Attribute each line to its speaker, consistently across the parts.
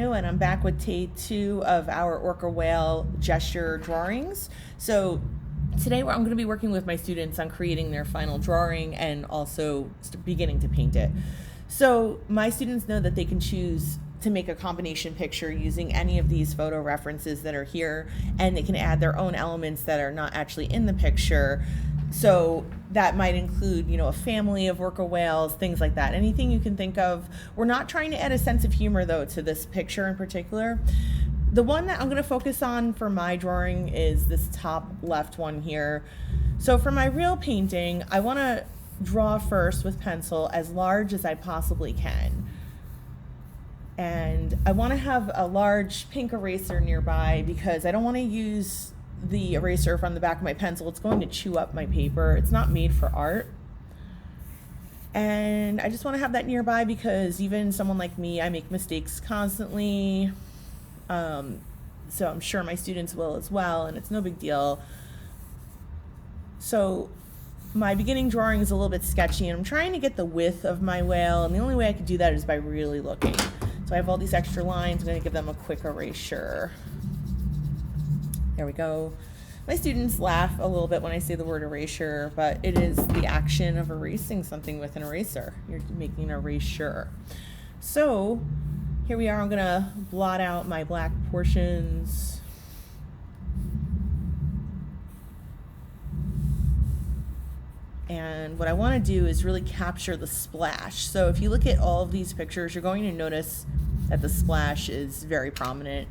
Speaker 1: Manu, and I'm back with day 2 of our orca whale gesture drawings. So today I'm going to be working with my students on creating their final drawing and also beginning to paint it. So my students know that they can choose to make a combination picture using any of these photo references that are here, and they can add their own elements that are not actually in the picture. So that might include, a family of orca whales, things like that. Anything you can think of. We're not trying to add a sense of humor, though, to this picture in particular. The one that I'm going to focus on for my drawing is this top left one here. So for my real painting, I want to draw first with pencil as large as I possibly can. And I want to have a large pink eraser nearby because I don't want to use the eraser from the back of my pencil. It's going to chew up my paper. It's not made for art. And I just want to have that nearby because even someone like me, I make mistakes constantly. So I'm sure my students will as well, and it's no big deal. So my beginning drawing is a little bit sketchy, and I'm trying to get the width of my whale, and the only way I could do that is by really looking. So I have all these extra lines. I'm going to give them a quick erasure. There we go. My students laugh a little bit when I say the word erasure, but it is the action of erasing something with an eraser. You're making an erasure. So here we are. I'm going to blot out my black portions. And what I want to do is really capture the splash. So if you look at all of these pictures, you're going to notice that the splash is very prominent.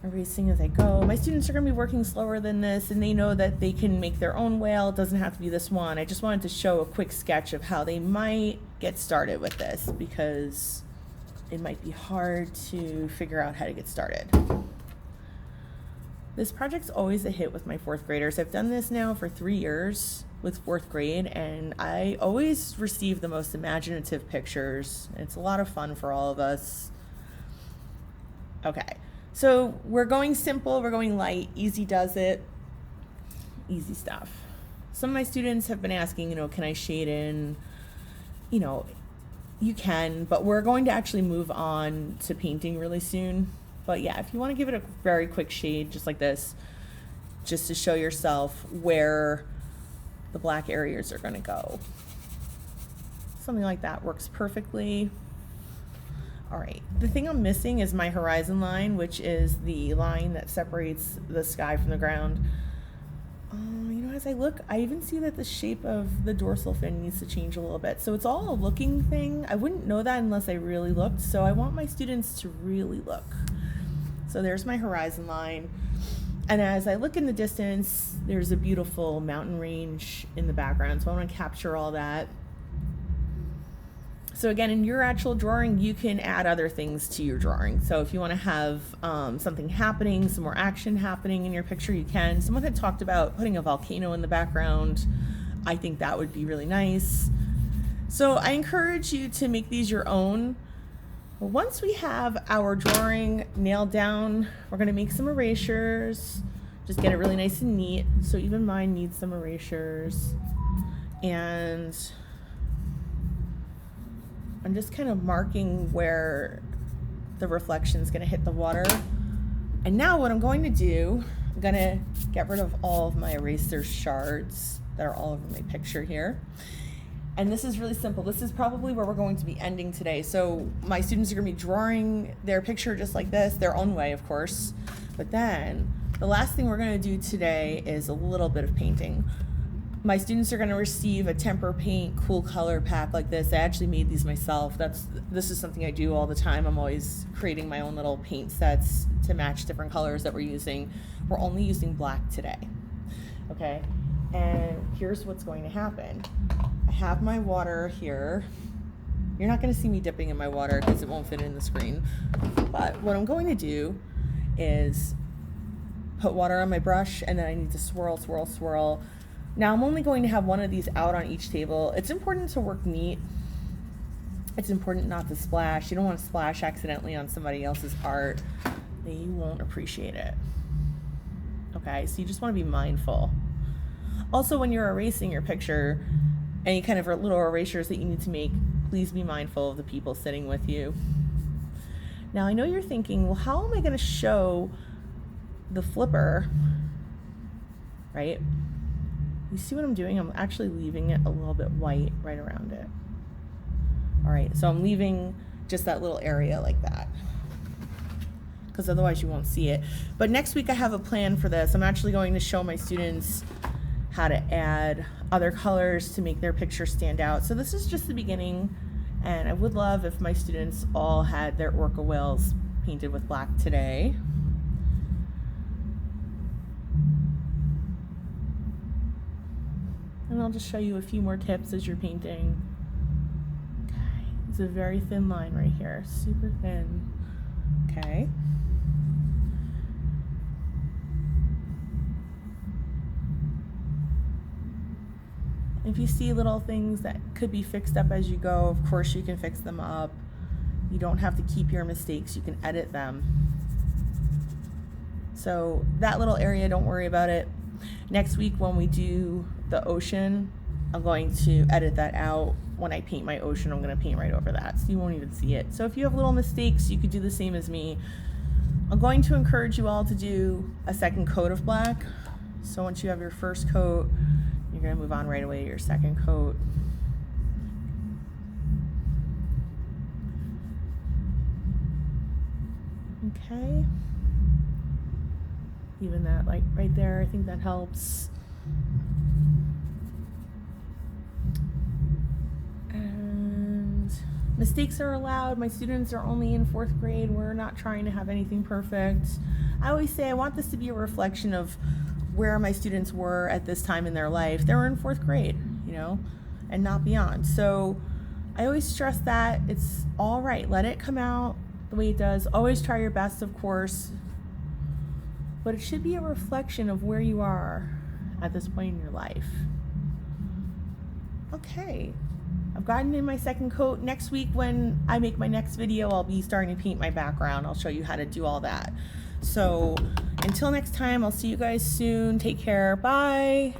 Speaker 1: Erasing as I go. My students are going to be working slower than this, and they know that they can make their own whale. It doesn't have to be this one. I just wanted to show a quick sketch of how they might get started with this because it might be hard to figure out how to get started. This project's always a hit with my 4th graders. I've done this now for 3 years with 4th grade, and I always receive the most imaginative pictures. It's a lot of fun for all of us. Okay, so we're going simple, we're going light, easy does it, easy stuff. Some of my students have been asking, can I shade in? You can, but we're going to actually move on to painting really soon. But yeah, if you want to give it a very quick shade, just like this, just to show yourself where the black areas are going to go. Something like that works perfectly. All right, the thing I'm missing is my horizon line, which is the line that separates the sky from the ground. As I look, I even see that the shape of the dorsal fin needs to change a little bit. So it's all a looking thing. I wouldn't know that unless I really looked. So I want my students to really look. So there's my horizon line. And as I look in the distance, there's a beautiful mountain range in the background. So I want to capture all that. So again, in your actual drawing, you can add other things to your drawing. So if you want to have something happening, some more action happening in your picture, you can. Someone had talked about putting a volcano in the background. I think that would be really nice. So I encourage you to make these your own. Once we have our drawing nailed down, we're going to make some erasures. Just get it really nice and neat. So even mine needs some erasures. And I'm just kind of marking where the reflection is going to hit the water. And now what I'm going to do, I'm going to get rid of all of my eraser shards that are all over my picture here. And this is really simple. This is probably where we're going to be ending today. So my students are going to be drawing their picture just like this, their own way, of course. But then the last thing we're going to do today is a little bit of painting. My students are going to receive a tempera paint cool color pack like this. I actually made these myself. This is something I do all the time. I'm always creating my own little paint sets to match different colors that we're using. We're only using black today. Okay, and here's what's going to happen. I have my water here. You're not going to see me dipping in my water because it won't fit in the screen. But what I'm going to do is put water on my brush, and then I need to swirl, swirl, swirl. Now I'm only going to have one of these out on each table. It's important to work neat. It's important not to splash. You don't want to splash accidentally on somebody else's art. They won't appreciate it. Okay, so you just want to be mindful. Also, when you're erasing your picture, any kind of little erasures that you need to make, please be mindful of the people sitting with you. Now I know you're thinking, well, how am I going to show the flipper, right? You see what I'm doing? I'm actually leaving it a little bit white right around it. All right, so I'm leaving just that little area like that, because otherwise you won't see it. But next week I have a plan for this. I'm actually going to show my students how to add other colors to make their picture stand out. So this is just the beginning, and I would love if my students all had their orca whales painted with black today. And I'll just show you a few more tips as you're painting. Okay, it's a very thin line right here, super thin. Okay. If you see little things that could be fixed up as you go, of course you can fix them up. You don't have to keep your mistakes, you can edit them. So that little area, don't worry about it. Next week when we do the ocean, I'm going to edit that out. When I paint my ocean, I'm going to paint right over that, so you won't even see it. So if you have little mistakes, you could do the same as me. I'm going to encourage you all to do a second coat of black. So once you have your first coat, you're going to move on right away to your second coat. Okay. Even that, like right there, I think that helps. And mistakes are allowed. My students are only in 4th grade. We're not trying to have anything perfect. I always say I want this to be a reflection of where my students were at this time in their life. They were in 4th grade, you know, and not beyond. So I always stress that it's all right. Let it come out the way it does. Always try your best, of course, but it should be a reflection of where you are at this point in your life. Okay, I've gotten in my second coat. Next week when I make my next video, I'll be starting to paint my background. I'll show you how to do all that. So until next time, I'll see you guys soon. Take care. Bye.